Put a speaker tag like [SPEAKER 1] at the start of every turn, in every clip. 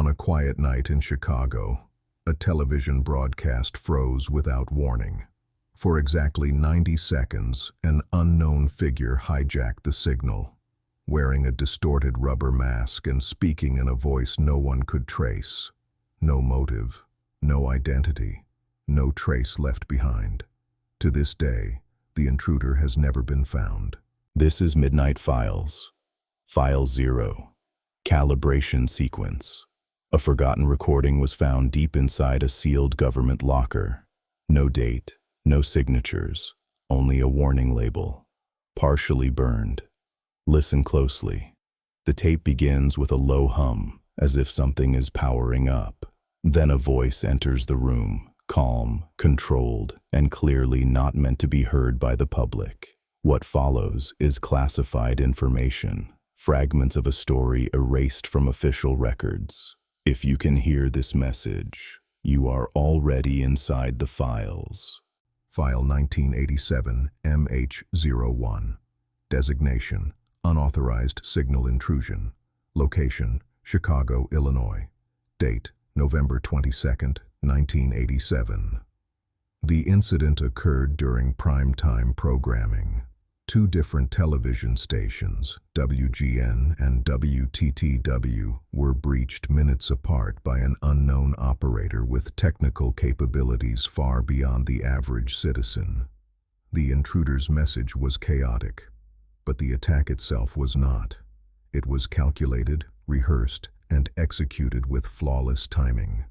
[SPEAKER 1] On a quiet night in Chicago, a television broadcast froze without warning. For exactly 90 seconds, an unknown figure hijacked the signal, wearing a distorted rubber mask and speaking in a voice no one could trace. No motive, no identity, no trace left behind. To this day, the intruder has never been found.
[SPEAKER 2] This is Midnight Files. File 0. Calibration Sequence. A forgotten recording was found deep inside a sealed government locker. No date, no signatures, only a warning label. Partially burned. Listen closely. The tape begins with a low hum, as if something is powering up. Then a voice enters the room, calm, controlled, and clearly not meant to be heard by the public. What follows is classified information, fragments of a story erased from official records. If you can hear this message, you are already inside the files.
[SPEAKER 1] File 1987 MH01. Designation: Unauthorized Signal Intrusion. Location: Chicago, Illinois. Date: November 22, 1987. The incident occurred during prime-time programming. Two different television stations, WGN and WTTW, were breached minutes apart by an unknown operator with technical capabilities far beyond the average citizen. The intruder's message was chaotic, but the attack itself was not. It was calculated, rehearsed, and executed with flawless timing.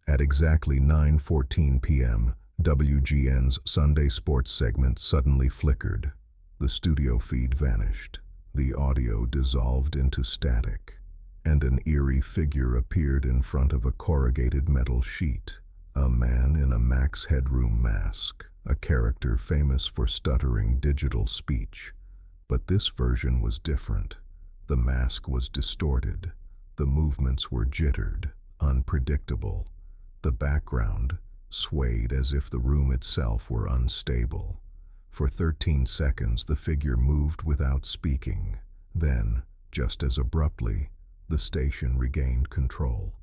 [SPEAKER 1] At exactly 9:14 p.m., WGN's Sunday sports segment suddenly flickered. The studio feed vanished, the audio dissolved into static, and an eerie figure appeared in front of a corrugated metal sheet. A man in a Max Headroom mask, a character famous for stuttering digital speech. But this version was different. The mask was distorted. The movements were jittered, unpredictable. The background swayed as if the room itself were unstable. For 13 seconds, the figure moved without speaking. Then, just as abruptly, the station regained control.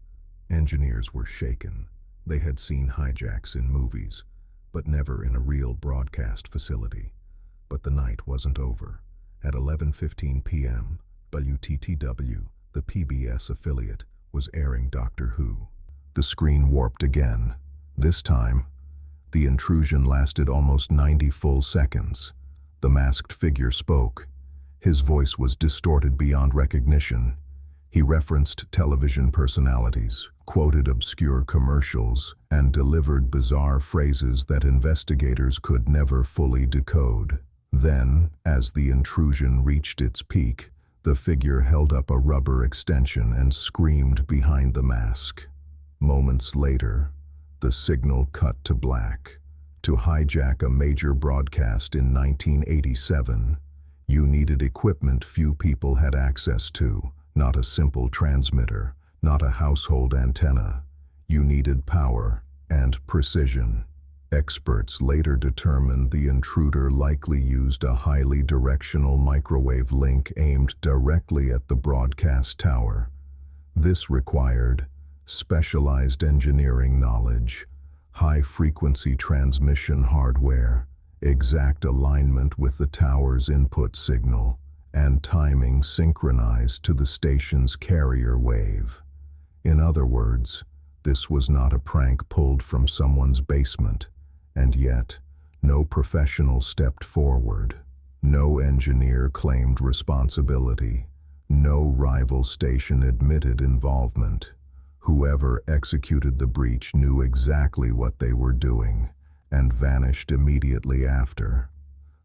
[SPEAKER 1] Engineers were shaken. They had seen hijacks in movies, but never in a real broadcast facility. But the night wasn't over. At 11:15 p.m., WTTW, the PBS affiliate, was airing Doctor Who. The screen warped again. This time, the intrusion lasted almost 90 full seconds. The masked figure spoke. His voice was distorted beyond recognition. He referenced television personalities, quoted obscure commercials, and delivered bizarre phrases that investigators could never fully decode. Then, as the intrusion reached its peak, the figure held up a rubber extension and screamed behind the mask. Moments later, the signal cut to black. To hijack a major broadcast in 1987, you needed equipment few people had access to, not a simple transmitter, not a household antenna. You needed power and precision. Experts later determined the intruder likely used a highly directional microwave link aimed directly at the broadcast tower. This required specialized engineering knowledge, high-frequency transmission hardware, exact alignment with the tower's input signal, and timing synchronized to the station's carrier wave. In other words, this was not a prank pulled from someone's basement, and yet, no professional stepped forward. No engineer claimed responsibility. No rival station admitted involvement. Whoever executed the breach knew exactly what they were doing and vanished immediately after.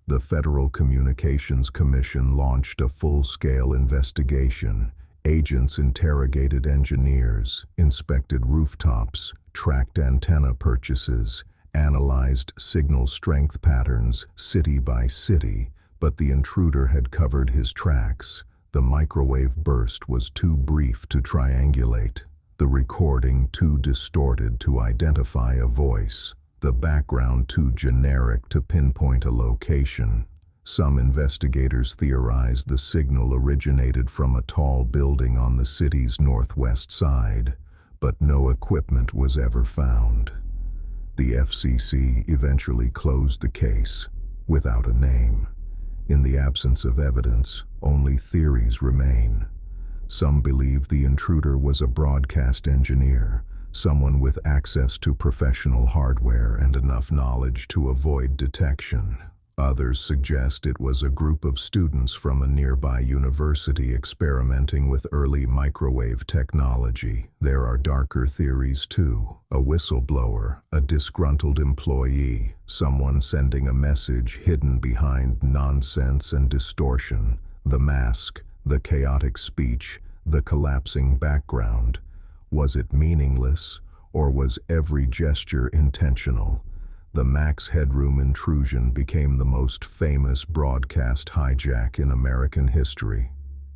[SPEAKER 1] The Federal Communications Commission launched a full-scale investigation. Agents interrogated engineers, inspected rooftops, tracked antenna purchases, analyzed signal strength patterns city by city, but the intruder had covered his tracks. The microwave burst was too brief to triangulate. The recording too distorted to identify a voice, the background too generic to pinpoint a location. Some investigators theorize the signal originated from a tall building on the city's northwest side, but no equipment was ever found. The FCC eventually closed the case, without a name. In the absence of evidence, only theories remain. Some believe the intruder was a broadcast engineer, someone with access to professional hardware and enough knowledge to avoid detection. Others suggest it was a group of students from a nearby university experimenting with early microwave technology. There are darker theories too. A whistleblower, a disgruntled employee, someone sending a message hidden behind nonsense and distortion. The mask, the chaotic speech, the collapsing background. Was it meaningless, or was every gesture intentional? The Max Headroom intrusion became the most famous broadcast hijack in American history.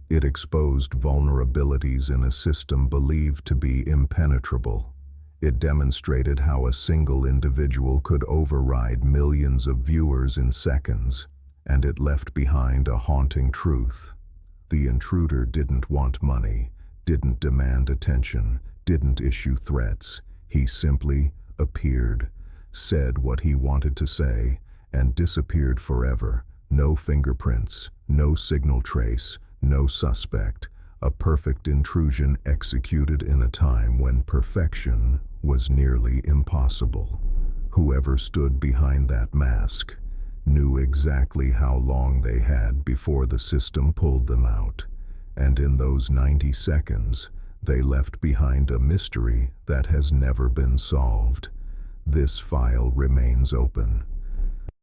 [SPEAKER 1] It exposed vulnerabilities in a system believed to be impenetrable. It demonstrated how a single individual could override millions of viewers in seconds, and it left behind a haunting truth. The intruder didn't want money, didn't demand attention, didn't issue threats. He simply appeared, said what he wanted to say, and disappeared forever. No fingerprints, no signal trace, no suspect. A perfect intrusion executed in a time when perfection was nearly impossible. Whoever stood behind that mask knew exactly how long they had before the system pulled them out, and in those 90 seconds, they left behind a mystery that has never been solved. This file remains open.